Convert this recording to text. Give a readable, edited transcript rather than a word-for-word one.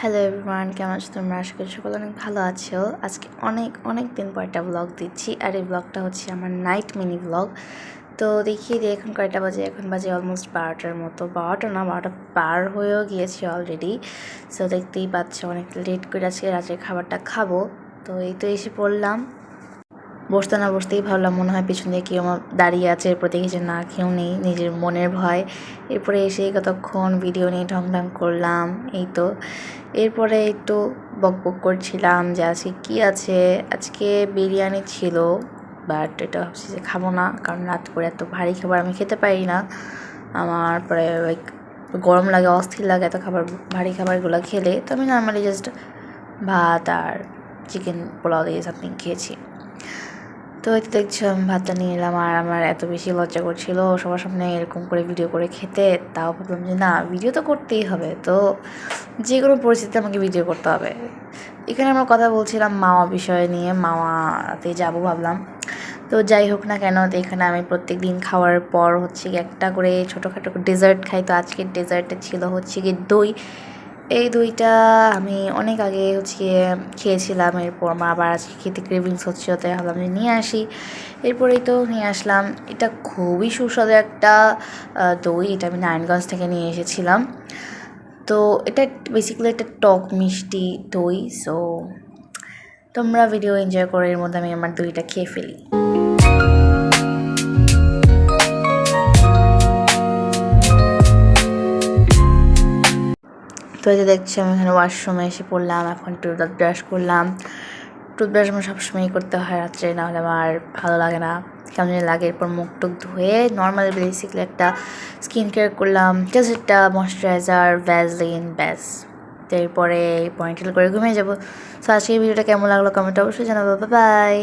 Hello everyone, কেমন আছো তোমরা? আশা করি সকলে অনেক ভালো আছো। আজকে অনেক দিন পর একটা ব্লগ দিচ্ছি, আর এই ব্লগটা হচ্ছে আমার নাইট মিনি ব্লগ। তো দেখিয়ে দিই এখন কয়টা বাজে। এখন বাজে অলমোস্ট 12টার মতো, 12টা না 12টা পার হয়েও গিয়েছে অলরেডি। সো দেখতেই পাচ্ছ অনেক লেট করে আজকে রাতের খাবারটা খাবো। তো এই তো এসে পড়লাম। বসতে না বসতেই ভাবলাম মনে হয় পিছন দিয়ে কেউ আমার দাঁড়িয়ে আছে, এরপর দেখি যে না, কেউ নেই, নিজের মনের ভয়। এরপরে এসে কতক্ষণ ভিডিও নিয়ে ঢং করলাম। এই তো এরপরে একটু বকবক করছিলাম যে আজকে কী আছে। আজকে বিরিয়ানি ছিল, বাট এটা ভাবছি যে খাবো না, কারণ রাত করে এত ভারী খাবার আমি খেতে পারি না। আমার পরে লাইক গরম লাগে, অস্থির লাগে এত খাবার, ভারী খাবারগুলো খেলে। তো আমি নর্মালি জাস্ট ভাত আর চিকেন পোলাও দিয়ে সামথিং খেয়েছি। তো এই তো দেখছো আমি ভাতটা নিয়ে এলাম, আর আমার এত বেশি লজ্জা করছিল সবার সামনে এরকম করে ভিডিও করে খেতে। তাও ভাবলাম যে না, ভিডিও তো করতেই হবে, তো যে কোনো পরিস্থিতিতে আমাকে ভিডিও করতে হবে। এখানে আমরা কথা বলছিলাম মাওয়া বিষয় নিয়ে, মাওয়াতে যাব ভাবলাম। তো যাই হোক না কেন, তো এখানে আমি প্রত্যেক দিন খাওয়ার পর হচ্ছে গিয়ে একটা করে ছোটোখাটো ডেজার্ট খাই। তো আজকের ডেজার্টে ছিল হচ্ছে গিয়ে দই। এই দইটা আমি অনেক আগে হচ্ছে খেয়েছিলাম, এরপর আমার আবার আজকে খেতে ক্রেভিংস হচ্ছে, তাই ভাবলাম যে নিয়ে আসি। এরপরেই তো নিয়ে আসলাম। এটা খুবই সুস্বাদু একটা দই, এটা আমি নারায়ণগঞ্জ থেকে নিয়ে এসেছিলাম। তো এটা বেসিক্যালি একটা টক মিষ্টি দই। সো তোমরা ভিডিও এনজয় করো, এর মধ্যে আমি আমার দইটা খেয়ে ফেলি। তো এই যে দেখছি আমি এখানে ওয়াশরুমে এসে পড়লাম, এখন টুথব্রাশ ব্রাশ করলাম। টুথব্রাশ আমার সবসময়ই করতে হয় রাত্রে, নাহলে আমার ভালো লাগে না, কেমন লাগে। এরপর মুখ টুক ধুয়ে নর্মালি বেসিক্যালি একটা স্কিন কেয়ার করলাম, জাস্ট একটা ময়শ্চারাইজার, ভ্যাসলিন, ব্যাস। তো এরপরে পয়েন্টেল করে ঘুমিয়ে যাবো। সো আজকে এই ভিডিওটা কেমন লাগলো কমেন্টে অবশ্যই জানাবো। বাই।